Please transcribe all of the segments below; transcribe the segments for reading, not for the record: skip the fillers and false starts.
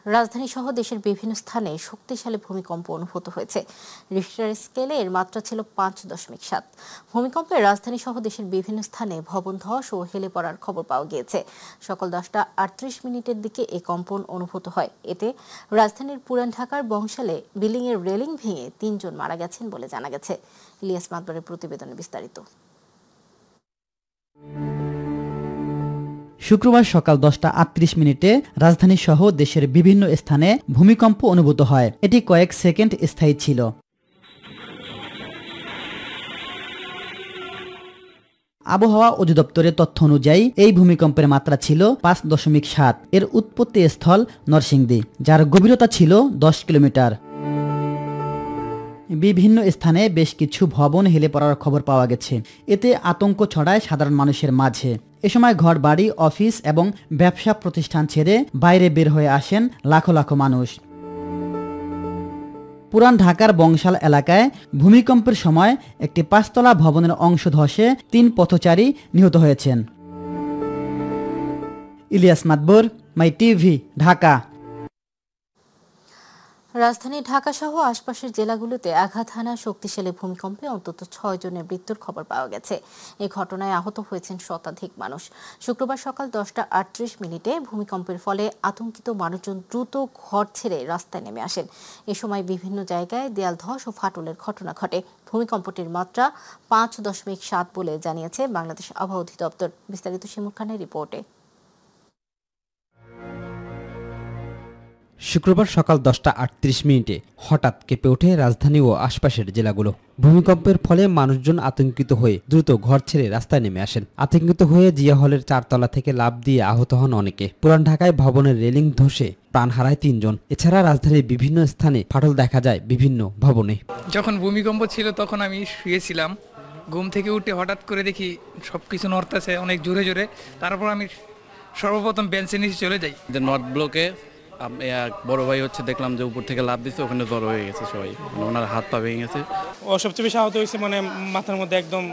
রাজধানী সহ দেশের বিভিন্ন স্থানে শক্তিশালী ভূমিকম্প অনুভূত হয়েছে। রিখটার স্কেলে এর মাত্রা ছিল 5.7। ভূমিকম্পে রাজধানী সহ দেশের বিভিন্ন স্থানে ভবন ধস ও হেলে পড়ার খবর পাওয়া গিয়েছে। সকাল 10:38 দিকে এই কম্পন অনুভূত হয়। এতে রাজধানীর পুরান ঢাকার বংশালে বিল্ডিং এর রেলিং ভেঙে 3 জন মারা গেছেন বলে জানা গেছে। ইলিয়াস মাতবরের প্রতিবেদনে বিস্তারিত। শুক্রবার সকাল 10:38 রাজধানী সহ দেশের বিভিন্ন স্থানে ভূমিকম্প অনুভূত হয়। এটি কয়েক সেকেন্ড স্থায়ী ছিল। আবহাওয়া অধিদপ্তরের তথ্য অনুযায়ী এই ভূমিকম্পের মাত্রা ছিল 5.7। এর উৎপত্তি স্থল নরসিংদী, যার গভীরতা ছিল 10 কিলোমিটার। বিভিন্ন স্থানে বেশ কিছু ভবন হেলে পড়ার খবর পাওয়া গেছে। এতে আতঙ্ক ছড়ায় সাধারণ মানুষের মাঝে। এ সময় ঘর বাড়ি, অফিস এবং ব্যবসা প্রতিষ্ঠান ছেড়ে বাইরে বের হয়ে আসেন লাখো লাখো মানুষ। পুরান ঢাকার বংশাল এলাকায় ভূমিকম্পের সময় একটি 5তলা ভবনের অংশ ধসে 3 পথচারী নিহত হয়েছেন। ইলিয়াস মাতবর, মাই টিভি, ঢাকা। রাজধানী ঢাকা সহ আশপাশের জেলাগুলোতে আঘাত হানা শক্তিশালী ভূমিকম্পে অন্তত 6 জনের মৃত্যুর খবর পাওয়া গেছে। এই ঘটনায় আহত হয়েছেন শতাধিক মানুষ। শুক্রবার সকাল 10:38 ভূমিকম্পের ফলে আতঙ্কিত মানুষজন দ্রুত ঘর ছেড়ে রাস্তায় নেমে আসেন। এ সময় বিভিন্ন জায়গায় দেয়াল ধস ও ফাটলের ঘটনা ঘটে। ভূমিকম্পটির মাত্রা 5.7 বলে জানিয়েছে বাংলাদেশ আবহাওয়া অধিদপ্তর। বিস্তারিত শিমুল খানের রিপোর্টে। শুক্রবার সকাল 10:38 হঠাৎ কেঁপে ওঠে রাজধানী ও আশপাশের জেলাগুলো। ভূমিকম্পের ফলে মানুষজন আতঙ্কিত হয়ে দ্রুত ঘর ছেড়ে রাস্তায় নেমে আসেন। আতঙ্কিত হয়ে জিয়া হলের 4তলা থেকে লাফ দিয়ে আহত হন অনেকে। পুরান ঢাকায় ভবনের রেলিং ধসে প্রাণ হারায় 3 জন। এছাড়া রাজধানীর বিভিন্ন স্থানে ফাটল দেখা যায় বিভিন্ন ভবনে। যখন ভূমিকম্প ছিল তখন আমি শুয়েছিলাম। ঘুম থেকে উঠে হঠাৎ করে দেখি সবকিছু নড়তেছে অনেক জোরে জোরে। তারপর আমি সর্বপ্রথম বেঞ্চের নিচে চলে যাই। নর্থ ব্লকে বড় ভাই দেখলাম যে উপর থেকে লাফ দিচ্ছে, ওখানে জড়ো হয়ে গেছে সবাই, ওনার হাত পা ভেঙে গেছে। ও সবচেয়ে বেশি আহত হয়েছে, মাথার মধ্যে একদম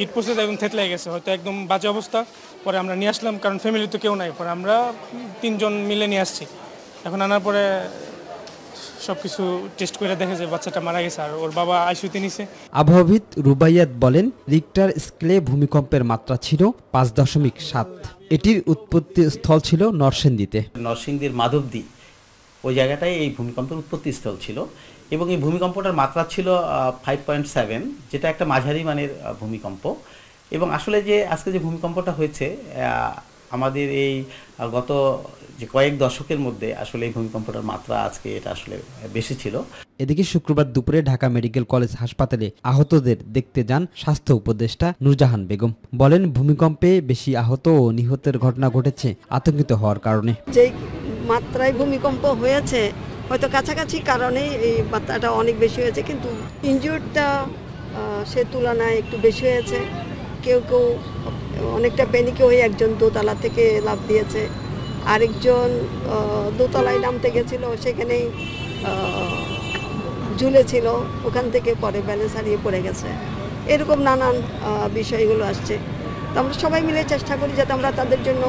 ইট পড়ছে, একদম থেতলে গেছে, হয়তো একদম বাজে অবস্থা। পরে আমরা নিয়ে আসলাম, কারণ ফ্যামিলি তো কেউ নাই। পরে আমরা 3 জন মিলে নিয়ে আসছি। এখন আনার পরে সবকিছু টেস্ট করে দেখে যে বাচ্চাটা মারা গেছে, আর ওর বাবা আইসিইউতে নিছে। আবহাওয়াবিদ রুবাইয়াত বলেন, রিক্টার স্কেলে ভূমিকম্পের মাত্রা ছিল 5.7। এটির উৎপত্তি স্থল ছিল নরসিংদীতে। নরসিংদীর মাধবদী ওই জায়গাটায় এই ভূমিকম্পের উৎপত্তি স্থল ছিল, এবং এই ভূমিকম্পটার মাত্রা ছিল 5.7, যেটা একটা মাঝারি মানের ভূমিকম্প। এবং আসলে যে আজকে যে ভূমিকম্পটা হয়েছে, আমাদের এই গত যে কয়েক দশকের মধ্যে আসলে এই ভূমিকম্পটার মাত্রা আজকে এটা আসলে বেশি ছিল। এদিকে শুক্রবার দুপুরে ঢাকা মেডিকেল কলেজ হাসপাতালে আহতদের দেখতে যান স্বাস্থ্য উপদেষ্টা নূরজাহান বেগম। বলেন, ভূমিকম্পে বেশি আহত ও নিহতের ঘটনা ঘটেছে আতঙ্কিত হওয়ার কারণে। যে মাত্রায় ভূমিকম্প হয়েছে হয়তো কাছাকাছি কারণে এই মাত্রাটা অনেক বেশি হয়েছে, কিন্তু ইনজিউরটা সে তুলনায় একটু বেশি হয়েছে। কেউ কেউ অনেকটা প্যানিকে হয়ে একজন 2তলা থেকে লাফ দিয়েছে, আরেকজন 2তলায় নামতে গেছিল, সেখানেই ঝুলেছিল, ওখান থেকে পরে ব্যালেন্স হারিয়ে পড়ে গেছে। এরকম নানান বিষয়গুলো আসছে। তো আমরা সবাই মিলে চেষ্টা করি যাতে আমরা তাদের জন্য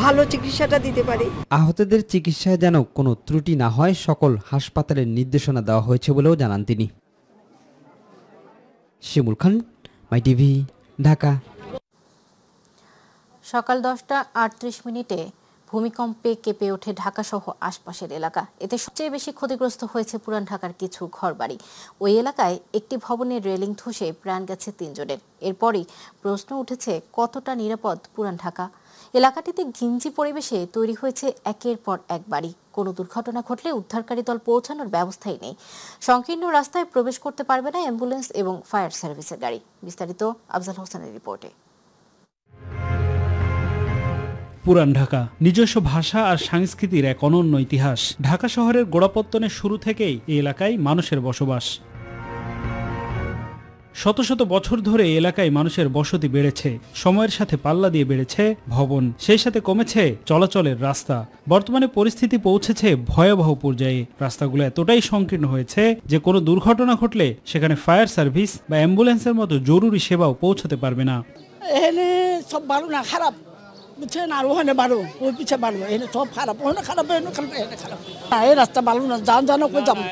ভালো চিকিৎসাটা দিতে পারি। আহতদের চিকিৎসায় যেন কোনো ত্রুটি না হয় সকল হাসপাতালের নির্দেশনা দেওয়া হয়েছে বলেও জানান তিনি। শিমুল খান, মাই টিভি, ঢাকা। সকাল 10:38 ভূমিকম্পে কেঁপে ওঠে ঢাকা সহ আশপাশের এলাকা। এতে সবচেয়ে বেশি ক্ষতিগ্রস্ত হয়েছে পুরান ঢাকার কিছু ঘরবাড়ি। ওই এলাকায় একটি ভবনের রেলিং ধসে প্রাণ গেছে 3 জনের। এরপরই প্রশ্ন উঠেছে, কতটা নিরাপদ পুরান ঢাকা? এলাকাটিতে ঘিঞ্জি পরিবেশে তৈরি হয়েছে একের পর এক বাড়ি। কোনো দুর্ঘটনা ঘটলে উদ্ধারকারী দল পৌঁছানোর ব্যবস্থাই নেই। সংকীর্ণ রাস্তায় প্রবেশ করতে পারবে না অ্যাম্বুলেন্স এবং ফায়ার সার্ভিসের গাড়ি। বিস্তারিত আফজাল হোসেনের রিপোর্টে। পুরান ঢাকা নিজস্ব ভাষা আর সংস্কৃতির এক অনন্য ইতিহাস। ঢাকা শহরের গোড়াপত্তনের শুরু থেকেই এই এলাকায় মানুষের বসবাস। শত শত বছর ধরে এই এলাকায় মানুষের বসতি বেড়েছে। সময়ের সাথে পাল্লা দিয়ে বেড়েছে ভবন, সেই সাথে কমেছে চলাচলের রাস্তা। বর্তমানে পরিস্থিতি পৌঁছেছে ভয়াবহ পর্যায়ে। রাস্তাগুলো এতটাই সংকীর্ণ হয়েছে যে কোনো দুর্ঘটনা ঘটলে সেখানে ফায়ার সার্ভিস বা অ্যাম্বুলেন্সের মতো জরুরি সেবাও পৌঁছতে পারবে না। এখানে সব ভালো না, খারাপ, বুঝছেন, আর ওখানে বাড়ো, ওই পিছিয়ে বাড়বো, এখানে সব খারাপ, ওখানে খারাপ, এখানে খারাপ, এখানে খারাপ। এই রাস্তা ভালো না, জানো কই যাবো।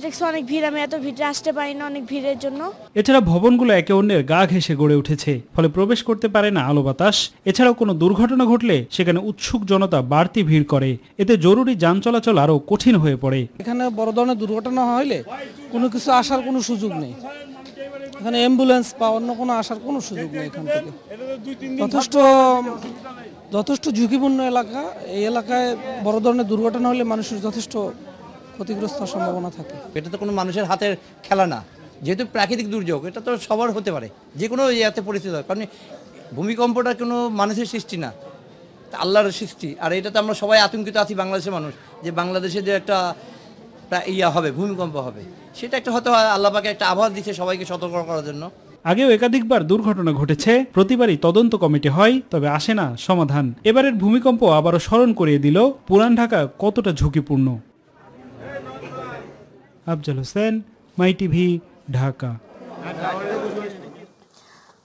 দেখছি অনেক ভিড়, আমি এত ভিড়ে আসতে পারি না অনেক ভিড়ের জন্য। এছাড়া ভবনগুলো একে অন্যের গা ঘেঁষে গড়ে উঠেছে, ফলে প্রবেশ করতে পারে না আলো বাতাস। এছাড়াও কোনো দুর্ঘটনা ঘটলে সেখানে উৎসুক জনতা বাড়তি ভিড় করে, এতে জরুরি যান চলাচল আরও কঠিন হয়ে পড়ে। এখানে বড় ধরনের দুর্ঘটনা হলে কোনো কিছু আসার কোনো সুযোগ নেই, এখানে অ্যাম্বুলেন্স বা অন্য কোনো আসার কোনো সুযোগ নেই। এখান থেকে যথেষ্ট ঝুঁকিপূর্ণ এলাকা, এই এলাকায় বড় ধরনের দুর্ঘটনা হলে মানুষের যথেষ্ট ক্ষতিগ্রস্ত সম্ভাবনা থাকে। এটা তো কোনো মানুষের হাতের খেলা না, যেহেতু প্রাকৃতিক দুর্যোগ, এটা তো সবার হতে পারে, যে কোনো ইয়াতে পরিস্থিতি হয়। কারণ ভূমিকম্পটা কোনো মানুষের সৃষ্টি না, আল্লাহর সৃষ্টি। আর এটা তো আমরা সবাই আতঙ্কিত আছি বাংলাদেশের মানুষ, যে বাংলাদেশে যে একটা হবে, ভূমিকম্প হবে, সেটা একটা হয়তো আল্লাহ পাকে একটা আভাস দিচ্ছে সবাইকে সতর্ক করার জন্য। আগেও একাধিকবার দুর্ঘটনা ঘটেছে, প্রতিবারই তদন্ত কমিটি হয়, তবে আসে না সমাধান। এবারের ভূমিকম্প আবারও স্মরণ করিয়ে দিল পুরান ঢাকা কতটা ঝুঁকিপূর্ণ। আফজাল হোসেন, মাই টিভি, ঢাকা।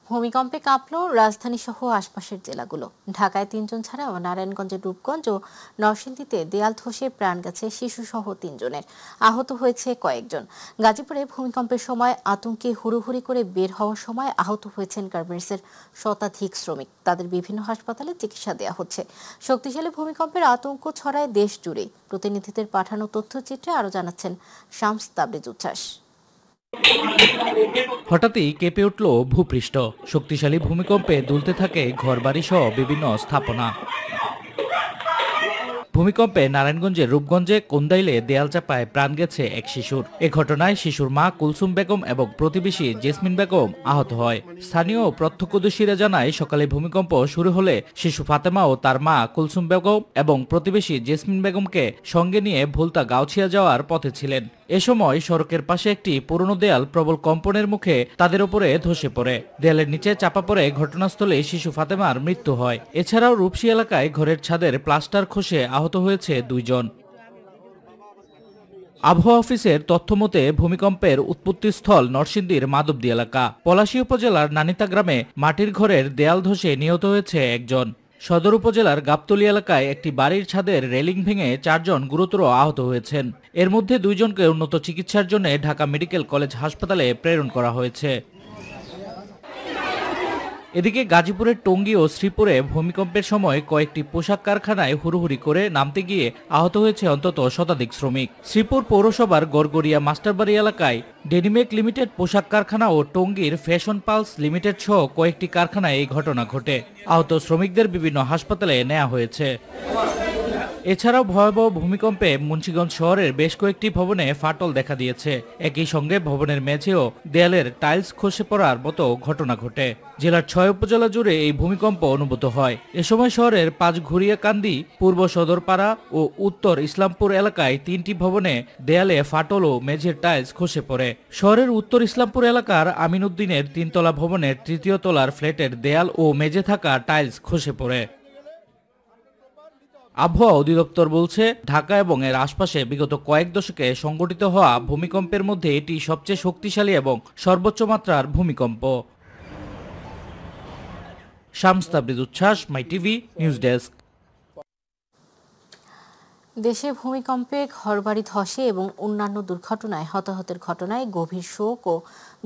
ভূমিকম্পে কাঁপল রাজধানী সহ আশপাশের জেলাগুলো। ঢাকায় 3 জন ছাড়াও নারায়ণগঞ্জের রূপগঞ্জ ও নরসিংদীতে দেয়াল ধসে প্রাণ গেছে শিশুসহ 3 জনের, আহত হয়েছে কয়েকজন। গাজীপুরে ভূমিকম্পের সময় আতঙ্কে হুড়োহুড়ি করে বের হওয়ার সময় আহত হয়েছেন গার্মেন্টসের শতাধিক শ্রমিক, তাদের বিভিন্ন হাসপাতালে চিকিৎসা দেওয়া হচ্ছে। শক্তিশালী ভূমিকম্পের আতঙ্ক ছড়ায় দেশ জুড়ে। প্রতিনিধিদের পাঠানো তথ্যচিত্রে আরও জানাচ্ছেন শামস তাবরেজ উচ্ছ্বাস। হঠাৎই কেঁপে উঠল ভূপৃষ্ঠ। শক্তিশালী ভূমিকম্পে দুলতে থাকে ঘরবাড়ি সহ বিভিন্ন স্থাপনা। ভূমিকম্পে নারায়ণগঞ্জের রূপগঞ্জে কোন্দাইলে দেয়াল চাপায় প্রাণ গেছে এক শিশুর। এ ঘটনায় শিশুর মা কুলসুম বেগম এবং প্রতিবেশী জেসমিন বেগম আহত হয়। স্থানীয় প্রত্যক্ষদর্শীরা জানায়, সকালে ভূমিকম্প শুরু হলে শিশু ফাতেমা ও তার মা কুলসুম বেগম এবং প্রতিবেশী জেসমিন বেগমকে সঙ্গে নিয়ে ভুলতা গাউছিয়া যাওয়ার পথে ছিলেন। এ সময় সড়কের পাশে একটি পুরনো দেয়াল প্রবল কম্পনের মুখে তাদের উপরে ধসে পড়ে। দেয়ালের নিচে চাপা পড়ে ঘটনাস্থলে শিশু ফাতেমার মৃত্যু হয়। এছাড়াও রূপসী এলাকায় ঘরের ছাদের প্লাস্টার খসে আহত হয়েছে 2 জন। আবহাওয়া অফিসের তথ্যমতে ভূমিকম্পের উৎপত্তিস্থল নরসিংদীর মাধবদী এলাকা। পলাশী উপজেলার নানিতা গ্রামে মাটির ঘরের দেয়াল ধসে নিহত হয়েছে 1 জন। সদর উপজেলার গাবতলী এলাকায় একটি বাড়ির ছাদের রেলিং ভেঙে 4 জন গুরুতর আহত হয়েছেন। এর মধ্যে 2 জনকে উন্নত চিকিৎসার জন্য ঢাকা মেডিকেল কলেজ হাসপাতালে প্রেরণ করা হয়েছে। এদিকে গাজীপুরের টঙ্গী ও শ্রীপুরে ভূমিকম্পের সময় কয়েকটি পোশাক কারখানায় হুড়োহুড়ি করে নামতে গিয়ে আহত হয়েছে অন্তত শতাধিক শ্রমিক। শ্রীপুর পৌরসভার গড়গড়িয়া মাস্টারবাড়ি এলাকায় ডেনিমেক লিমিটেড পোশাক কারখানা ও টঙ্গীর ফ্যাশন পালস লিমিটেড সহ কয়েকটি কারখানায় এই ঘটনা ঘটে। আহত শ্রমিকদের বিভিন্ন হাসপাতালে নেওয়া হয়েছে। এছাড়াও ভয়াবহ ভূমিকম্পে মুন্সিগঞ্জ শহরের বেশ কয়েকটি ভবনে ফাটল দেখা দিয়েছে। একই সঙ্গে ভবনের মেঝে ও দেয়ালের টাইলস খসে পড়ার মতো ঘটনা ঘটে। জেলার 6 উপজেলা জুড়ে এই ভূমিকম্প অনুভূত হয়। এ সময় শহরের পাঁচঘুরিয়াকান্দি, পূর্ব সদরপাড়া ও উত্তর ইসলামপুর এলাকায় 3টি ভবনে দেয়ালে ফাটল ও মেঝের টাইলস খসে পড়ে। শহরের উত্তর ইসলামপুর এলাকার আমিন উদ্দিনের 3তলা ভবনের 3য় তলার ফ্ল্যাটের দেয়াল ও মেঝে থাকা টাইলস খসে পড়ে। আবহাওয়া অধিদপ্তর বলছে, ঢাকা এবং এর আশপাশে বিগত কয়েক দশকে সংঘটিত হওয়া ভূমিকম্পের মধ্যে এটি সবচেয়ে শক্তিশালী এবং সর্বোচ্চ মাত্রার ভূমিকম্প। শামস তাবরেজ উচ্ছ্বাস, মাই টিভি, নিউজ ডেস্ক। দেশে ভূমিকম্পে ঘরবাড়ি ধসে এবং অন্যান্য দুর্ঘটনায় হতাহতের ঘটনায় গভীর শোক ও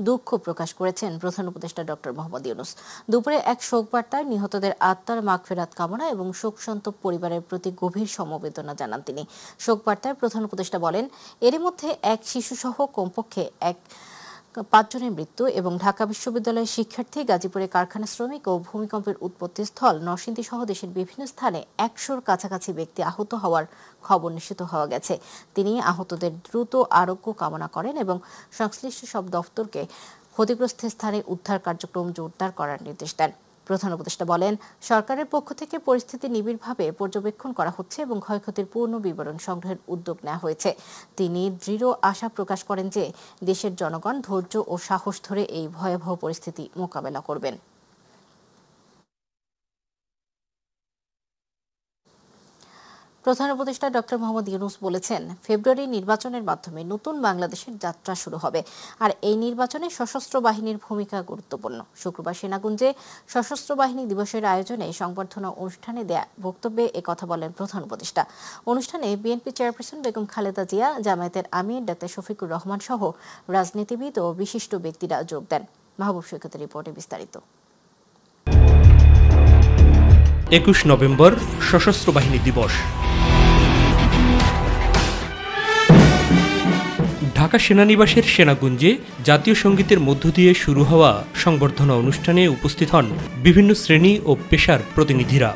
দুঃখ প্রকাশ করেছেন প্রধান উপদেষ্টা ডক্টর মোহাম্মদ ইউনূস। দুপুরে এক শোক বার্তায় নিহতদের আত্মার মাগফিরাত কামনা এবং শোকসন্তপ্ত পরিবারের প্রতি গভীর সমবেদনা জানান তিনি। শোক বার্তায় প্রধান উপদেষ্টা বলেন, এরই মধ্যে এক শিশুসহ কমপক্ষে 5 জনের মৃত্যু এবং ঢাকা বিশ্ববিদ্যালয়ের শিক্ষার্থী, গাজীপুরে কারখানা শ্রমিক ও ভূমিকম্পের উৎপত্তিস্থল নরসিংদী সহ দেশের বিভিন্ন স্থানে 100-র কাছাকাছি ব্যক্তি আহত হওয়ার খবর নিশ্চিত হওয়া গেছে। তিনি আহতদের দ্রুত আরোগ্য কামনা করেন এবং সংশ্লিষ্ট সব দফতরকে ক্ষতিগ্রস্ত স্থানে উদ্ধার কার্যক্রম জোরদার করার নির্দেশ দেন। প্রধান উপদেষ্টা বলেন, সরকারের পক্ষ থেকে পরিস্থিতি নিবিড়ভাবে পর্যবেক্ষণ করা হচ্ছে এবং ক্ষয়ক্ষতির পূর্ণ বিবরণ সংগ্রহের উদ্যোগ নেওয়া হয়েছে। তিনি দৃঢ় আশা প্রকাশ করেন যে দেশের জনগণ ধৈর্য ও সাহস ধরে এই ভয়াবহ পরিস্থিতি মোকাবেলা করবেন। প্রধান উপদেষ্টা ডক্টর মোহাম্মদ ইউনূস বলেছেন, ফেব্রুয়ারি নির্বাচনের মাধ্যমে নতুন বাংলাদেশের যাত্রা শুরু হবে, আর এই নির্বাচনে সশস্ত্র বাহিনীর ভূমিকা গুরুত্বপূর্ণ। শুক্রবার সেনাকুঞ্জে সশস্ত্র বাহিনী দিবসের আয়োজনে সংবর্ধনা অনুষ্ঠানে দেয়া বক্তব্যে একথা বলেন প্রধান উপদেষ্টা। অনুষ্ঠানে বিএনপি চেয়ারপারসন বেগম খালেদা জিয়া, জামায়াতের আমির ডাক্তার শফিকুর রহমান সহ রাজনীতিবিদ ও বিশিষ্ট ব্যক্তিরা যোগ দেন। মাহবুব সৈকতের রিপোর্টে বিস্তারিত। 21 নভেম্বর সশস্ত্র বাহিনী দিবস। ঢাকা সেনানিবাসের সেনাকুঞ্জে জাতীয় সঙ্গীতের মধ্য দিয়ে শুরু হওয়া সংবর্ধনা অনুষ্ঠানে উপস্থিত হন বিভিন্ন শ্রেণী ও পেশার প্রতিনিধিরা।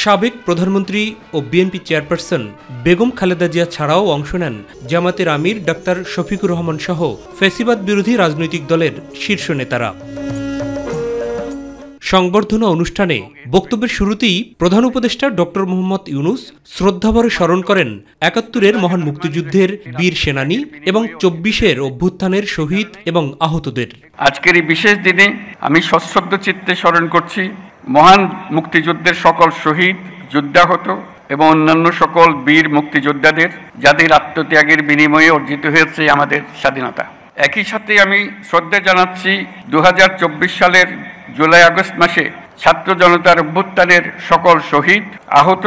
সাবেক প্রধানমন্ত্রী ও বিএনপি চেয়ারপারসন বেগম খালেদা জিয়া ছাড়াও অংশ নেন জামাতের আমির ডাক্তার শফিকুর রহমান সহ ফ্যাসিবাদ বিরোধী রাজনৈতিক দলের শীর্ষ নেতারা। সংবর্ধনা অনুষ্ঠানে বক্তব্যের শুরুতেই প্রধান উপদেষ্টা ডক্টর মোহাম্মদ ইউনূস শ্রদ্ধাভরে স্মরণ করেন ৭১-এর মহান মুক্তিযুদ্ধের বীর সেনানী এবং ২৪-এর অভ্যুত্থানের শহীদ এবং আহতদের। আজকের এই বিশেষ দিনে আমি সশ্রদ্ধ চিত্তে স্মরণ করছি মহান মুক্তিযুদ্ধের সকল শহীদ, যুদ্ধাহত এবং অন্যান্য সকল বীর মুক্তিযোদ্ধাদের, যাদের আত্মত্যাগের বিনিময়ে অর্জিত হয়েছে আমাদের স্বাধীনতা। একই সাথে আমি শ্রদ্ধা জানাচ্ছি ২০২৪ সালের জুলাই আগস্ট মাসে ছাত্র জনতার অভ্যুত্থানের সকল শহীদ, আহত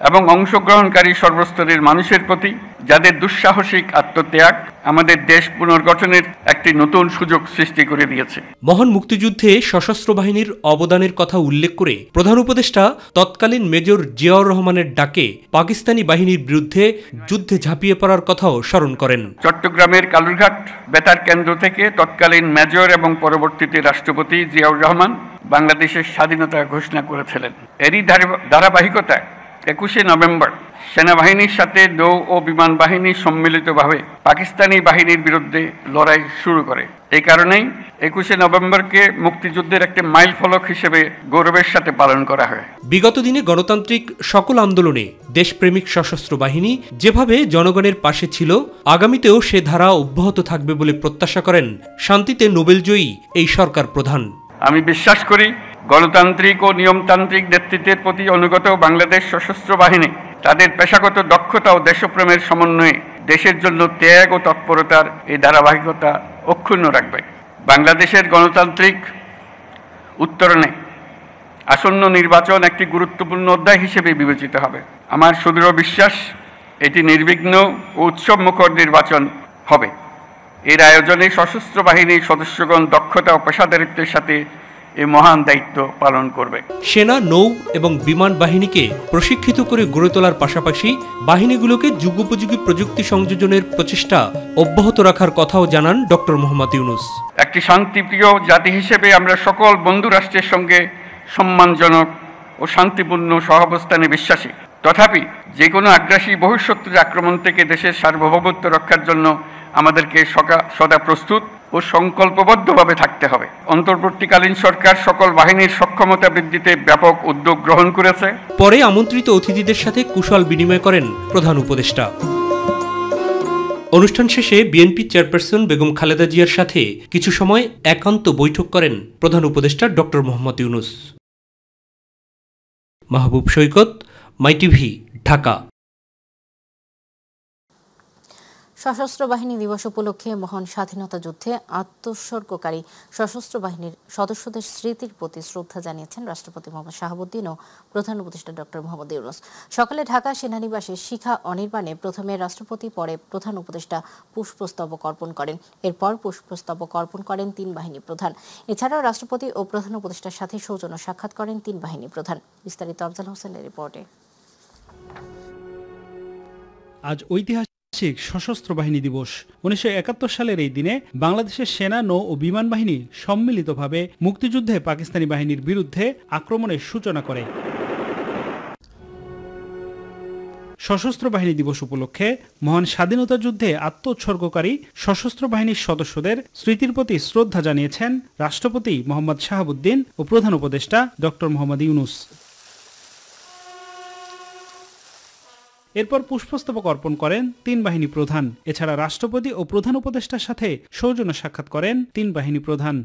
এবং অংশগ্রহণকারী সর্বস্তরের মানুষের প্রতি, যাদের দুঃসাহসিক আত্মত্যাগ আমাদের দেশ পুনর্গঠনের একটি নতুন সুযোগ সৃষ্টি করে দিয়েছে। মহান মুক্তিযুদ্ধে সশস্ত্র বাহিনীর অবদানের কথা উল্লেখ করে প্রধান উপদেষ্টা তৎকালীন মেজর জিয়াউর রহমানের ডাকে পাকিস্তানি বাহিনীর বিরুদ্ধে যুদ্ধে ঝাঁপিয়ে পড়ার কথাও স্মরণ করেন। চট্টগ্রামের কালুরঘাট বেতার কেন্দ্র থেকে তৎকালীন মেজর এবং পরবর্তীতে রাষ্ট্রপতি জিয়াউর রহমান বাংলাদেশের স্বাধীনতা ঘোষণা করেছিলেন। এরই ধারাবাহিকতায় 21শে নভেম্বর সেনাবাহিনীর সাথে নৌ ও বিমান বাহিনী সম্মিলিতভাবে পাকিস্তানি বাহিনীর বিরুদ্ধে লড়াই শুরু করে। এই কারণেই 21শে নভেম্বরকে মুক্তিযুদ্ধের একটি মাইল ফলক হিসেবে গৌরবের সাথে পালন করা হয়। বিগত দিনে গণতান্ত্রিক সকল আন্দোলনে দেশপ্রেমিক সশস্ত্র বাহিনী যেভাবে জনগণের পাশে ছিল, আগামীতেও সে ধারা অব্যাহত থাকবে বলে প্রত্যাশা করেন শান্তিতে নোবেলজয়ী এই সরকার প্রধান। আমি বিশ্বাস করি গণতান্ত্রিক ও নিয়মতান্ত্রিক নেতৃত্বের প্রতি অনুগত বাংলাদেশ সশস্ত্র বাহিনী তাদের পেশাগত দক্ষতা ও দেশপ্রেমের সমন্বয়ে দেশের জন্য ত্যাগ ও তৎপরতার এই ধারাবাহিকতা অক্ষুণ্ণ রাখবে। বাংলাদেশের গণতান্ত্রিক উত্তরণে আসন্ন নির্বাচন একটি গুরুত্বপূর্ণ অধ্যায় হিসেবে বিবেচিত হবে। আমার সুদৃঢ় বিশ্বাস এটি নির্বিঘ্ন ও উৎসবমুখর নির্বাচন হবে। এর আয়োজনে সশস্ত্র বাহিনীর সদস্যগণ দক্ষতা ও পেশাদারিত্বের সাথে এই মহান দায়িত্ব পালন করবে। সেনা, নৌ এবং বিমান বাহিনীকে প্রশিক্ষিত করে গড়ে তোলার পাশাপাশি বাহিনীগুলোকে যুগোপযোগী প্রযুক্তি সংযোজনের প্রচেষ্টা অব্যাহত রাখার কথাও জানান ডক্টর মোহাম্মদ ইউনূস। একটি শান্তিপ্রিয় জাতি হিসেবে আমরা সকল বন্ধু রাষ্ট্রের সঙ্গে সম্মানজনক ও শান্তিপূর্ণ সহাবস্থানে বিশ্বাসী। তথাপি যে কোনো আগ্রাসী বহিঃশত্রুর আক্রমণ থেকে দেশের সার্বভৌমত্ব রক্ষার জন্য আমাদেরকে সদা প্রস্তুত ও সংকল্পবদ্ধভাবে থাকতে হবে। অন্তর্বর্তীকালীন সরকার সকল বাহিনীর সক্ষমতা বৃদ্ধিতে ব্যাপক উদ্যোগ গ্রহণ করেছে। পরে আমন্ত্রিত অতিথিদের সাথে কুশল বিনিময় করেন প্রধান উপদেষ্টা। অনুষ্ঠান শেষে বিএনপি চেয়ারপারসন বেগম খালেদা জিয়ার সাথে কিছু সময় একান্ত বৈঠক করেন প্রধান উপদেষ্টা ডক্টর মোহাম্মদ ইউনূস। মাহবুব সৈকত, মাই টিভি, ঢাকা। সশস্ত্র বাহিনী দিবস উপলক্ষে মহান স্বাধীনতা যুদ্ধে আত্মোৎসর্গকারী সশস্ত্র বাহিনীর সদস্যদের স্মৃতির প্রতি শ্রদ্ধা জানিয়েছেন রাষ্ট্রপতি মোহাম্মদ শাহাবুদ্দিন ও প্রধান উপদেষ্টা ডক্টর মোহাম্মদ ইউনূস। সকালে ঢাকা সেনানিবাসে শিখা অনির্বাণে প্রথমে রাষ্ট্রপতি, পরে প্রধান উপদেষ্টা পুষ্পস্তবক অর্পণ করেন। এরপর পুষ্পস্তবক অর্পণ করেন ৩ বাহিনী প্রধান। এছাড়াও রাষ্ট্রপতি ও প্রধান উপদেষ্টার সাথে সৌজন্য সাক্ষাৎ করেন ৩ বাহিনী প্রধান। বিস্তারিত আফজাল হোসেনের রিপোর্টে। আজ ঐতিহাসিক সশস্ত্র বাহিনী দিবস। 1971 সালের এই দিনে বাংলাদেশের সেনা, নৌ ও বিমান বাহিনী সম্মিলিতভাবে মুক্তিযুদ্ধে পাকিস্তানি বাহিনীর বিরুদ্ধে আক্রমণের সূচনা করে। সশস্ত্র বাহিনী দিবস উপলক্ষে মহান স্বাধীনতা যুদ্ধে আত্মোৎসর্গকারী সশস্ত্র বাহিনীর সদস্যদের স্মৃতির প্রতি শ্রদ্ধা জানিয়েছেন রাষ্ট্রপতি মোহাম্মদ শাহাবুদ্দিন ও প্রধান উপদেষ্টা ডক্টর মোহাম্মদ ইউনূস। এরপর পুষ্পস্তবক অর্পণ করেন ৩ বাহিনী প্রধান। এছাড়া রাষ্ট্রপতি ও প্রধান উপদেষ্টার সাথে সৌজন্য সাক্ষাৎ করেন ৩ বাহিনী প্রধান।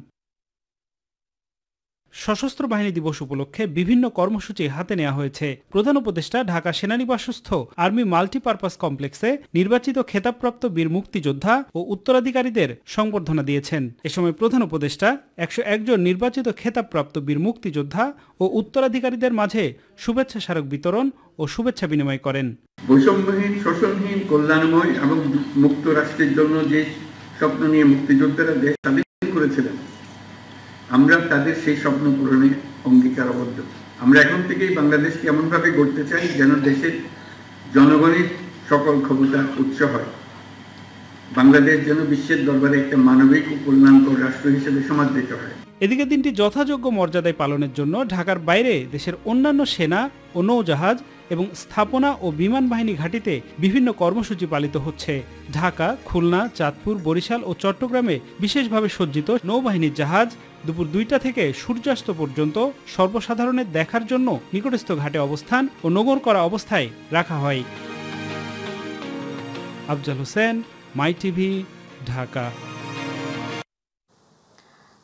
সশস্ত্র বাহিনী দিবস উপলক্ষে বিভিন্ন কর্মসূচি হাতে নেওয়া হয়েছে। প্রধান উপদেষ্টা ঢাকা সেনানিবাসস্থ আর্মি মাল্টিপারপাস কমপ্লেক্সে নির্বাচিত খেতাবপ্রাপ্ত বীর মুক্তিযোদ্ধা ও উত্তরাধিকারীদের সংবর্ধনা দিয়েছেন। এ সময় প্রধান উপদেষ্টা 101 জন নির্বাচিত খেতাবপ্রাপ্ত বীর মুক্তিযোদ্ধা ও উত্তরাধিকারীদের মাঝে শুভেচ্ছা স্মারক বিতরণ ও শুভেচ্ছা বিনিময় করেন। বৈষম্যহীন, শোষণহীন, কল্যাণময় এবং মুক্ত রাষ্ট্রের জন্য যে স্বপ্ন নিয়ে মুক্তিযোদ্ধারা দেশ স্বাধীন করেছিলেন, আমরা তাদের সেই স্বপ্ন পূরণে অঙ্গীকারবদ্ধ। আমরা এখন থেকেই বাংলাদেশকে এমনভাবে গড়তে চাই যেন দেশের জনগণের সকল ক্ষমতার উৎস হয়। বাংলাদেশ যেন বিশ্বের দরবারে একটা মানবিক ও কল্যাণকর রাষ্ট্র হিসেবে সমাদৃত হয়। এদিকে দিনটি যথাযোগ্য মর্যাদায় পালনের জন্য ঢাকার বাইরে দেশের অন্যান্য সেনা ও নৌজাহাজ এবং স্থাপনা ও বিমান বাহিনী ঘাঁটিতে বিভিন্ন কর্মসূচি পালিত হচ্ছে। ঢাকা, খুলনা, চাঁদপুর, বরিশাল ও চট্টগ্রামে বিশেষভাবে সজ্জিত নৌবাহিনীর জাহাজ দুপুর 2টা থেকে সূর্যাস্ত পর্যন্ত সর্বসাধারণের দেখার জন্য নিকটস্থ ঘাটে অবস্থান ও নোঙর করা অবস্থায় রাখা হয়। আফজাল হোসেন, মাই টিভি, ঢাকা।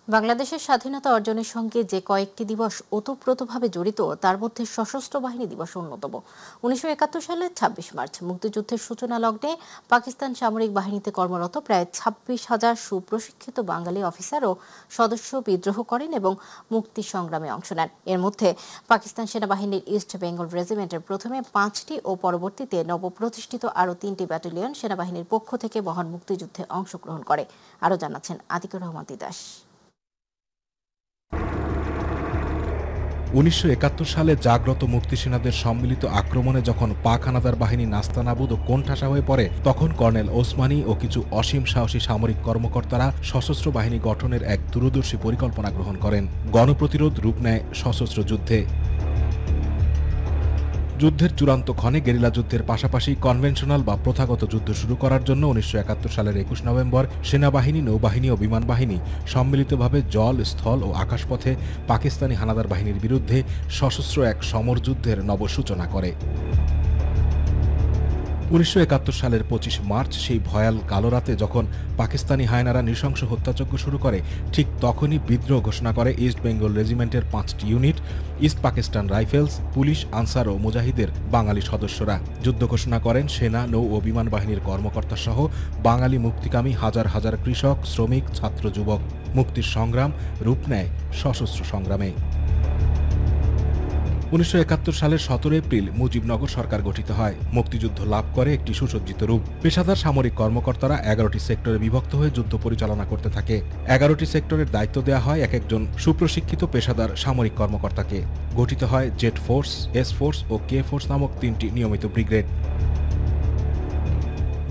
বাংলাদেশের স্বাধীনতা অর্জনের সঙ্গে যে কয়েকটি দিবস ওতপ্রোতভাবে জড়িত তার মধ্যে সশস্ত্র বাহিনী দিবস অন্যতম। 1971 সালের 26 মার্চ মুক্তিযুদ্ধের সূচনা লগ্নে পাকিস্তান সামরিক বাহিনীতে কর্মরত প্রায় 26,000 সুপ্রশিক্ষিত বাঙালি অফিসার ও সদস্য বিদ্রোহ করেন এবং মুক্তি সংগ্রামে অংশ নেন। এর মধ্যে পাকিস্তান সেনাবাহিনীর ইস্ট বেঙ্গল রেজিমেন্টের প্রথমে 5টি ও পরবর্তীতে নবপ্রতিষ্ঠিত আরও 3টি ব্যাটালিয়ন সেনাবাহিনীর পক্ষ থেকে মহান মুক্তিযুদ্ধে অংশগ্রহণ করে। আরও জানাচ্ছেন আতিকুর রহমান তিতাস। 1971 সালে জাগ্রত মুক্তিসেনাদের সম্মিলিত আক্রমণে যখন পাক হানাদার বাহিনী নাস্তানাবুদ ও কোণঠাসা হয়ে পড়ে, তখন কর্নেল ওসমানী ও কিছু অসীম সাহসী সামরিক কর্মকর্তারা সশস্ত্র বাহিনী গঠনের এক দূরদর্শী পরিকল্পনা গ্রহণ করেন। গণপ্রতিরোধ রূপ নেয় সশস্ত্র যুদ্ধে। যুদ্ধের চূড়ান্ত ক্ষণে গেরিলা যুদ্ধের পাশাপাশি কনভেনশনাল বা প্রথাগত যুদ্ধ শুরু করার জন্য 1971 সালের 21 নভেম্বর সেনাবাহিনী, নৌবাহিনী ও বিমান বাহিনী সম্মিলিতভাবে জল, স্থল ও আকাশপথে পাকিস্তানি হানাদার বাহিনীর বিরুদ্ধে সশস্ত্র এক সমর যুদ্ধের নবসূচনা করে। 1971 সালের 25 মার্চ সেই ভয়াল কালো রাতে যখন পাকিস্তানি হায়নারা নৃশংস হত্যাযজ্ঞ শুরু করে, ঠিক তখনই বিদ্রোহ ঘোষণা করে ইস্ট বেঙ্গল রেজিমেন্টের 5টি unit, East Pakistan Rifles, police, Ansar ও মুজাহিদের বাঙালি সদস্যরা। যুদ্ধ ঘোষণা করেন সেনা, নৌ ও বিমান বাহিনীর কর্মকর্তা সহ বাঙালি মুক্তিকামী হাজার হাজার কৃষক, শ্রমিক, ছাত্র, যুবক। মুক্তির সংগ্রাম রূপ নেয় সশস্ত্র সংগ্রামে। 1971 সালের 17 এপ্রিল মুজিবনগর সরকার গঠিত হয়। মুক্তিযুদ্ধ লাভ করে একটি সুসজ্জিত রূপ। পেশাদার সামরিক কর্মকর্তারা 11টি সেক্টরে বিভক্ত হয়ে যুদ্ধ পরিচালনা করতে থাকে। 11টি সেক্টরের দায়িত্ব দেওয়া হয় এক একজন সুপ্রশিক্ষিত পেশাদার সামরিক কর্মকর্তাকে। গঠিত হয় জেড ফোর্স, এস ফোর্স ও কে ফোর্স নামক 3টি নিয়মিত ব্রিগেড।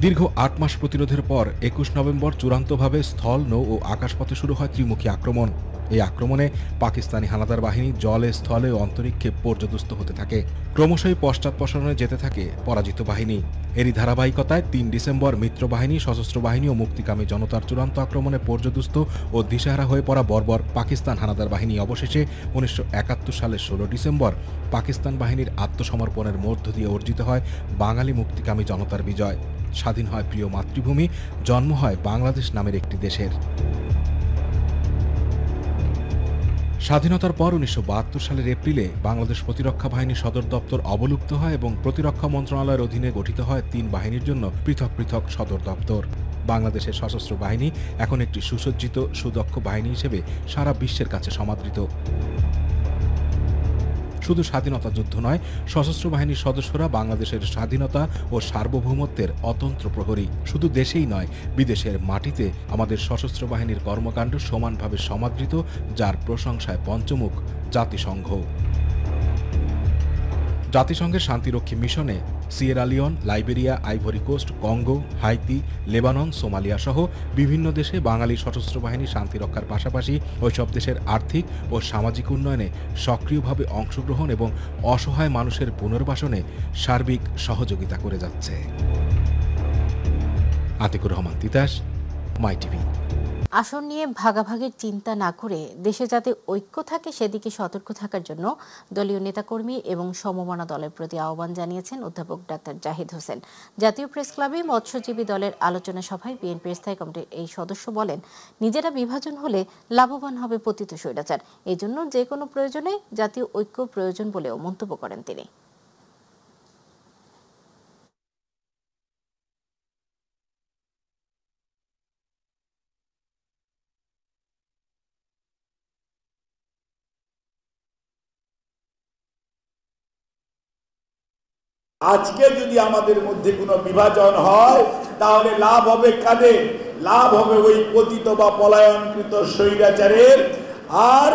দীর্ঘ 8 মাস প্রতিরোধের পর 21 নভেম্বর চূড়ান্তভাবে স্থল, নৌ ও আকাশপথে শুরু হয় ত্রিমুখী আক্রমণ। এই আক্রমণে পাকিস্তানি হানাদার বাহিনী জলে, স্থলে ও অন্তরিক্ষে পর্যদস্ত হতে থাকে। ক্রমশই পশ্চাৎপসরণে যেতে থাকে পরাজিত বাহিনী। এরই ধারাবাহিকতায় 3 ডিসেম্বর মিত্র বাহিনী, সশস্ত্র বাহিনী ও মুক্তিকামী জনতার চূড়ান্ত আক্রমণে পর্যদস্ত ও দিশাহারা হয়ে পড়া বর্বর পাকিস্তান হানাদার বাহিনী অবশেষে 1971 সালের 16 ডিসেম্বর পাকিস্তান বাহিনীর আত্মসমর্পণের মধ্য দিয়ে অর্জিত হয় বাঙালি মুক্তিকামী জনতার বিজয়। স্বাধীন হয় প্রিয় মাতৃভূমি, জন্ম হয় বাংলাদেশ নামের একটি দেশের। স্বাধীনতার পর 1972 সালের এপ্রিলে বাংলাদেশ প্রতিরক্ষা বাহিনী সদর দপ্তর অবলুপ্ত হয় এবং প্রতিরক্ষা মন্ত্রণালয়ের অধীনে গঠিত হয় 3 বাহিনীর জন্য পৃথক পৃথক সদর দপ্তর। বাংলাদেশের সশস্ত্র বাহিনী এখন একটি সুসজ্জিত, সুদক্ষ বাহিনী হিসেবে সারা বিশ্বের কাছে সমাদৃত। শুধু স্বাধীনতা যুদ্ধ নয়, সশস্ত্র বাহিনীর সদস্যরা বাংলাদেশের স্বাধীনতা ও সার্বভৌমত্বের অতন্ত্র প্রহরী। শুধু দেশেই নয়, বিদেশের মাটিতে আমাদের সশস্ত্র বাহিনীর কর্মকাণ্ড সমানভাবে সমাদৃত, যার প্রশংসায় পঞ্চমুখ জাতিসংঘ। জাতিসংঘের শান্তিরক্ষী মিশনে Sierra Leone, Liberia, Ivory Coast, Congo, Haiti, Lebanon, Somalia সহ বিভিন্ন দেশে বাঙালি সশস্ত্র বাহিনী শান্তিরক্ষার পাশাপাশি ওইসব দেশের আর্থিক ও সামাজিক উন্নয়নে সক্রিয়ভাবে অংশগ্রহণ এবং অসহায় মানুষের পুনর্বাসনে সার্বিক সহযোগিতা করে যাচ্ছে। আতিকুর রহমান তিতাস, মাই টিভি। আসন নিয়ে ভাগাভাগির চিন্তা না করে দেশে যাতে ঐক্য থাকে সেদিকে সতর্ক থাকার জন্য দলীয় নেতাকর্মী এবং সমমনা দলের প্রতি আহ্বান জানিয়েছেন অধ্যাপক ডাক্তার জাহিদ হোসেন। জাতীয় প্রেস ক্লাবে মৎস্যজীবী দলের আলোচনা সভায় বিএনপির স্থায়ী কমিটির এই সদস্য বলেন, নিজেরা বিভাজন হলে লাভবান হবে পতিত স্বৈরাচার, এই জন্য যে কোনো প্রয়োজনে জাতীয় ঐক্য প্রয়োজন বলেও মন্তব্য করেন তিনি। আজকে যদি আমাদের মধ্যে কোনো বিভাজন হয় তাহলে লাভ হবে কাদের? লাভ হবে ওই পতিত বা পলায়নকৃত স্বৈরাচারের। আর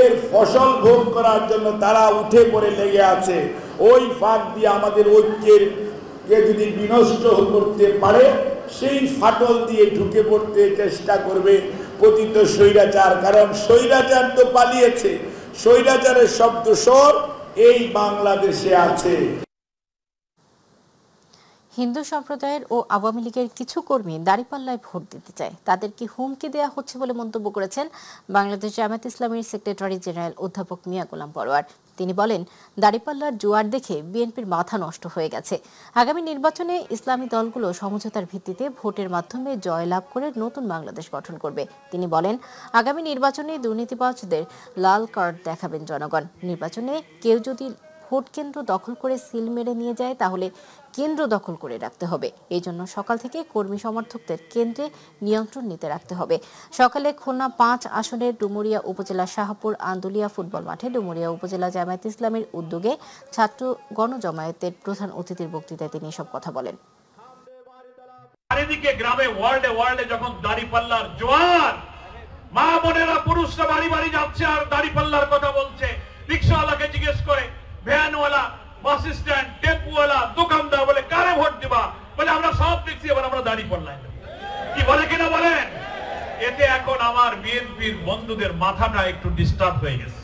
এর ফসল ভোগ করার জন্য তারা উঠে পড়ে লেগে আছে। ওই ফাঁক দিয়ে আমাদের ঐক্যের কে যদি বিনষ্ট করতে পারে সেই ফাটল দিয়ে ঢুকে পড়তে চেষ্টা করবে পতিত স্বৈরাচার। কারণ স্বৈরাচার তো পালিয়েছে, স্বৈরাচারের শব্দ স্বর এই বাংলাদেশে আছে। হিন্দু সম্প্রদায়ের ও আওয়ামী লীগের কিছু কর্মী দাঁড়িপাল্লায় ভোট দিতে চায়, তাদেরকে হুমকি দেওয়া হচ্ছে বলে মন্তব্য করেছেন বাংলাদেশ জামায়াত ইসলামীর সেক্রেটারি জেনারেল অধ্যাপক মিয়া গোলাম পরোয়ার। তিনি বলেন, দাঁড়িপাল্লার জোয়ার দেখে বিএনপির মাথা নষ্ট হয়ে গেছে। আগামী নির্বাচনে ইসলামী দলগুলো সমঝোতার ভিত্তিতে ভোটের মাধ্যমে জয়লাভ করে নতুন বাংলাদেশ গঠন করবে। তিনি বলেন, আগামী নির্বাচনে দুর্নীতিবাজদের লাল কার্ড দেখাবেন জনগণ। নির্বাচনে কেউ যদি ভোট কেন্দ্র দখল করে সিল মেরে নিয়ে যায় তাহলে কেন্দ্র দখল করে রাখতে হবে। এই জন্য সকাল থেকে কর্মী সমর্থকদের কেন্দ্রে নিয়ন্ত্রণ নিতে রাখতে হবে। সকালে খুলনা 5 আসনের ডুমুরিয়া উপজেলা শাহপুর আন্দুলিয়া ফুটবল মাঠে ডুমুরিয়া উপজেলা জামায়াত ইসলামের উদ্যোগে ছাত্র গণজমায়েতের প্রধান অতিথির বক্তৃতায় তিনি এসব কথা বলেন। চারিদিকে গ্রামে ওয়ার্ল্ডে যখন দাঁড়িপাল্লার জোয়ার, মা বোনেরা পুরুষরা বাড়ি বাড়ি যাচ্ছে আর দাঁড়িপাল্লার কথা বলছে। রিক্সাওয়ালাকে জিজ্ঞেস করে, ভ্যানওয়ালা, বাস স্ট্যান্ড, টেম্পুওয়ালা, দোকানদার বলে কারে ভোট দিবা? বলে আমরা সব দেখছি, এবার আমরা দাঁড়িপাল্লায়। কি বলে কিনা বলেন? এতে এখন আমার বিএনপির বন্ধুদের মাথাটা একটু ডিস্টার্ব হয়ে গেছে।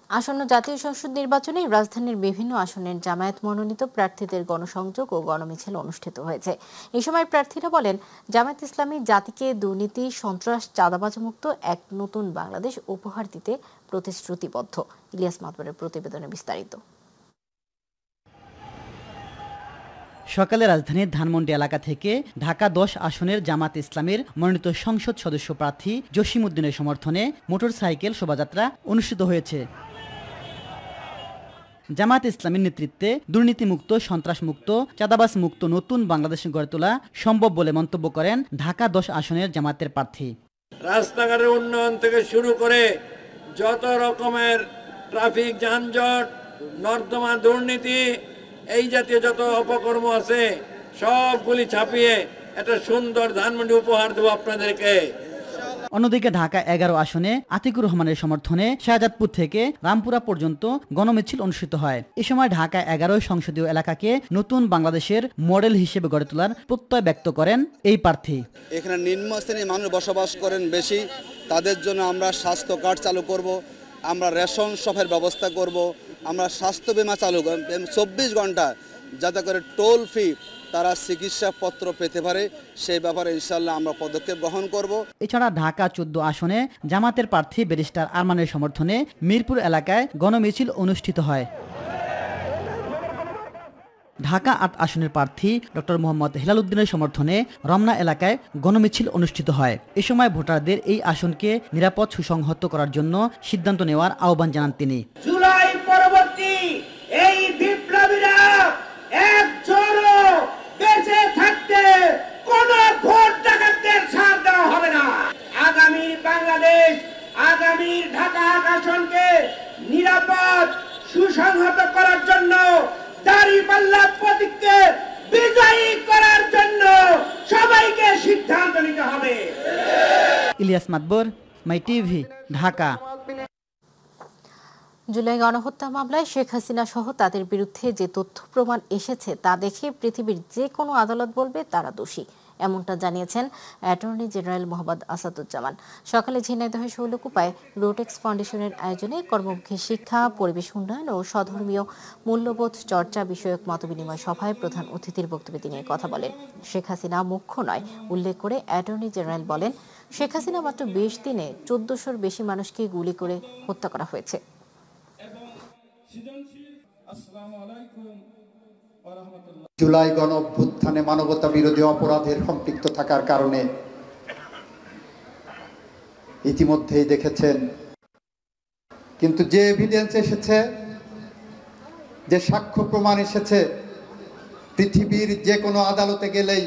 আসন্ন জাতীয় সংসদ নির্বাচনে রাজধানীর বিভিন্ন আসনের জামায়াত মনোনীত প্রার্থীদের গণসংযোগ ও গণমিছিল অনুষ্ঠিত হয়েছে। এই সময় প্রার্থীরা বলেন, জামায়াত ইসলামী জাতিকে দুর্নীতি, সন্ত্রাস, চাঁদাবাজ মুক্ত এক নতুন বাংলাদেশ উপহার দিতে প্রতিশ্রুতিবদ্ধ। ইলিয়াস মাতবরের প্রতিবেদনে বিস্তারিত। সকালে রাজধানীর ধানমন্ডি এলাকা থেকে ঢাকা 10 আসনের জামাত ইসলামের মনোনীত সংসদ সদস্য প্রার্থী জসিম উদ্দিনের সমর্থনে মোটরসাইকেল শোভাযাত্রা অনুষ্ঠিত হয়েছে। জামাত ইসলামের নেতৃত্বে দুর্নীতিমুক্ত, সন্ত্রাসমুক্ত, চাঁদাবাজ মুক্ত নতুন বাংলাদেশ গড়ে তোলা সম্ভব বলে মন্তব্য করেন ঢাকা 10 আসনের জামাতের প্রার্থী। রাস্তাঘাটের উন্নয়ন থেকে শুরু করে যত রকমের ট্রাফিক যানজট, নর্দমা দুর্নীতি, এই জাতীয় যত অপকর্ম আছে সবগুলি ছাপিয়ে একটা সুন্দর ধানমন্ডি উপহার দেব আপনাদেরকে। অন্যদিকে ঢাকা 11 আসনে আতিকুর রহমানের সমর্থনে শাহজাদপুর থেকে রামপুরা পর্যন্ত গণমিছিল অনুষ্ঠিত হয়। এ সময় ঢাকা 11 সংসদীয় এলাকাকে নতুন বাংলাদেশের মডেল হিসেবে গড়ে তোলার প্রত্যয় ব্যক্ত করেন এই প্রার্থী। এখানে নিম্ন শ্রেণীর মানুষ বসবাস করেন বেশি, তাদের জন্য আমরা স্বাস্থ্য কার্ড চালু করব, আমরা রেশন শপের ব্যবস্থা করব, আমরা স্বাস্থ্য বীমা চালু করব 24 ঘন্টা, যাতে করে টোল ফ্রি তারা চিকিৎসাপত্র পেতে পারে, সেই ব্যাপারে ইনশাআল্লাহ আমরা পদক্ষেপ গ্রহণ করব। এছাড়া ঢাকা 14 আসনে জামাতের প্রার্থী ব্যারিস্টার আরমানের সমর্থনে মিরপুর এলাকায় গণমিছিল অনুষ্ঠিত হয়। ঢাকা 8 আসনের প্রার্থী ডক্টর মোহাম্মদ হেলাল উদ্দিনের সমর্থনে রমনা এলাকায় গণমিছিল অনুষ্ঠিত হয়। এ সময় ভোটারদের এই আসনকে নিরাপদ সুসংহত করার জন্য সিদ্ধান্ত নেওয়ার আহ্বান জানান তিনি। জুলাই পরবর্তী এই বিপ্লবীরা একজনও বেঁচে থাকতে কোন ভোট ডাকাতদের ছাড় দেওয়া হবে না। আগামী বাংলাদেশ, আগামী ঢাকা আসনকে নিরাপদ সুসংহত করার জন্য, দাঁড়িপাল্লা প্রতীককে বিজয়ী করার জন্য সবাইকে সিদ্ধান্ত নিতে হবে। ইলিয়াস মাতবর, মাই টিভি, ঢাকা। জুলাই গণহত্যা মামলায় শেখ হাসিনা সহ তাদের বিরুদ্ধে যে তথ্য প্রমাণ এসেছে তা দেখে পৃথিবীর যে কোনো আদালত বলবে তারা দোষী। এমনটা জানিয়েছেন অ্যাটর্নি জেনারেল মোহাম্মদ আসাদুজ্জামান। সকালে ঝিনাইদহের শৈলকুপায় রোটেক্স ফাউন্ডেশনের আয়োজনে কর্মমুখী শিক্ষা, পরিবেশ উন্নয়ন ও স্বধর্মীয় মূল্যবোধ চর্চা বিষয়ক মতবিনিময় সভায় প্রধান অতিথির বক্তব্যে তিনি কথা বলেন। শেখ হাসিনা মুখ্য নয় উল্লেখ করে অ্যাটর্নি জেনারেল বলেন, শেখ হাসিনা মাত্র 20 দিনে 1400-র বেশি মানুষকে গুলি করে হত্যা করা হয়েছে। জুলাই গণ অভ্যুত্থানে মানবতা বিরোধী অপরাধের সম্পৃক্ত থাকার কারণে ইতিমধ্যেই দেখেছেন, কিন্তু যে এভিডেন্স এসেছে, যে সাক্ষ্য প্রমাণ এসেছে, পৃথিবীর যে কোনো আদালতে গেলেই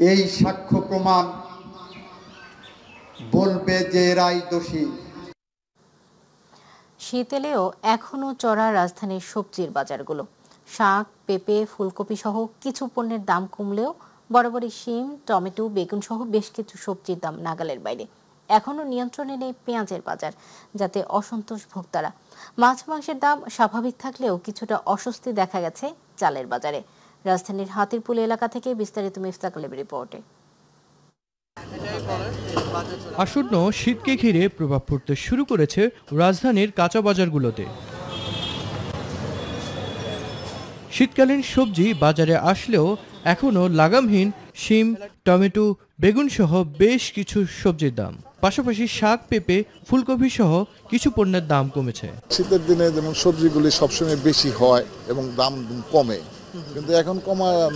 এই সাক্ষ্য প্রমাণ বলবে যে এরাই দোষী। শীত এলেও এখনো চড়া রাজধানীর সবজির বাজারগুলো। শাক, পেঁপে, ফুলকপি সহ কিছু পণ্যের দাম কমলেও বরাবরই শিম, টমেটো, বেগুন সহ বেশ কিছু সবজির দাম নাগালের বাইরে। এখনো নিয়ন্ত্রণে নেই পেঁয়াজের বাজার, যাতে অসন্তোষ ভোক্তারা। মাছ মাংসের দাম স্বাভাবিক থাকলেও কিছুটা অস্বস্তি দেখা গেছে চালের বাজারে। রাজধানীর হাতিরপুল এলাকা থেকে বিস্তারিত মিফতাকুলের রিপোর্টে। আসন্ন শীতকে ঘিরে প্রভাব পড়তে শুরু করেছে রাজধানীর কাঁচা বাজারগুলোতে। শীতকালীন সবজি বাজারে আসলেও এখনো লাগামহীন শিম, টমেটো, বেগুন সহ বেশ কিছু সবজির দাম। পাশাপাশি শাক, পেঁপে, ফুলকপি সহ কিছু পণ্যের দাম কমেছে। শীতের দিনে যেমন সবজিগুলি সবসময় বেশি হয় এবং দাম কমে, কিন্তু এখন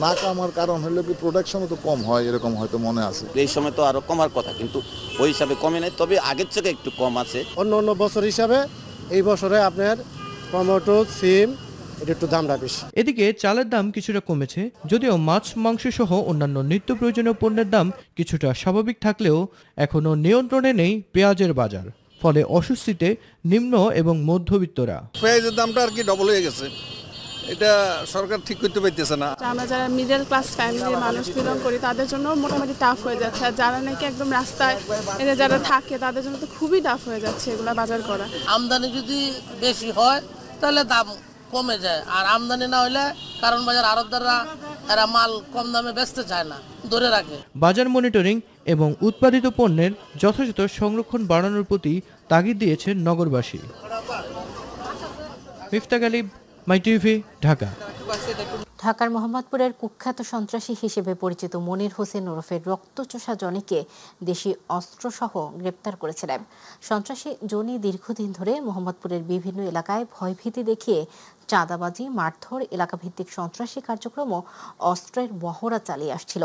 না কমার কারণ হলো কি প্রোডাকশনও তো কম হয়, এরকম হয়তো মনে আছে। এই সময় তো আরো কমার কথা, কিন্তু ওই হিসাবে কমে নাই, তবে আগের থেকে একটু কম আছে। অন্য বছর হিসাবে এই বছরে আপনার টমেটো, সিম একটু দামটা বেশি। এদিকে চালের দাম কিছুটা কমেছে, যদিও মাছ, মাংস সহ অন্যান্য নিত্য প্রয়োজনীয় পণ্যের দাম কিছুটা স্বাভাবিক থাকলেও এখনো নিয়ন্ত্রণে নেই পেঁয়াজের বাজার। ফলে অস্বস্তিতে নিম্ন এবং মধ্যবিত্তরা। পেঁয়াজের দামটা আর কি ডবল হয়ে গেছে, এটা সরকার ঠিক করতে পারতেছে না। আমরা যারা মিডল ক্লাস ফ্যামিলির মানুষ বিলং করি তাদের জন্য মোটামুটি টাফ হয়ে যাচ্ছে, আর যারা নাকি একদম রাস্তায় যারা থাকে তাদের জন্য তো খুবই টাফ হয়ে যাচ্ছে এগুলা বাজার করা। আমদানি যদি বেশি হয় তাহলে দাম কমে যায়, আর আমদানি না হলে কারণ বাজার আড়তদাররা এরা মাল কম দামে বেচতে চায় না, ধরে রাখে। বাজার মনিটরিং এবং উৎপাদিত পণ্যের যথাযথ সংরক্ষণ বাড়ানোর প্রতি তাগিদ দিয়েছেন নগরবাসী। মিফতাক আলী, মাই টিভি, ঢাকা। ঢাকার মোহাম্মদপুরের কুখ্যাত সন্ত্রাসী হিসেবে পরিচিত মনির হোসেন ওরফের রক্তচোষা জনিকে দেশি অস্ত্রসহ গ্রেপ্তার করেছে র্যাব। সন্ত্রাসী জনি দীর্ঘদিন ধরে মোহাম্মদপুরের বিভিন্ন এলাকায় ভয়ভীতি দেখিয়ে চাঁদাবাজি, মারধর, এলাকাভিত্তিক সন্ত্রাসী কার্যক্রম ও অস্ত্রের মহড়া চালিয়ে আসছিল।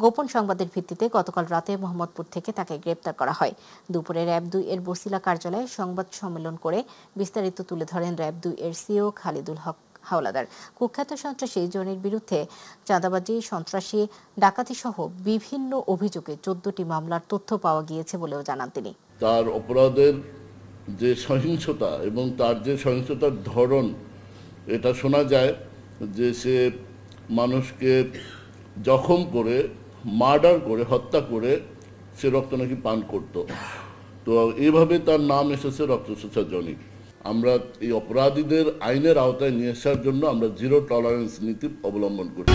গোপন সংবাদের ভিত্তিতে গতকাল রাতে মোহাম্মদপুর থেকে তাকে গ্রেপ্তার করা হয়। দুপুরে র্যাব 2 এর বসিলা কার্যালয়ে সংবাদ সম্মেলন করে বিস্তারিত তুলে ধরেন র্যাব 2 এর সিও খালিদুল হক হাওলাদার। কুখ্যাত সন্ত্রাসী জনির বিরুদ্ধে চাঁদাবাজি, সন্ত্রাসী, ডাকাতি সহ বিভিন্ন অভিযোগে 14টি মামলার তথ্য পাওয়া গিয়েছে বলেও জানান তিনি। তার অপরাধের যে সহিংসতা এবং তার যে সহিংসতার ধরন, এটা শোনা যায় যে সে মানুষকে জখম করে, মার্ডার করে, হত্যা করে সে রক্ত নাকি পান করত। তো এইভাবে তার নাম এসেছে রক্তচোষা জনি। আমরা এই অপরাধীদের আইনের আওতায় নিয়ে আসার জন্য আমরা জিরো টলারেন্স নীতি অবলম্বন করি।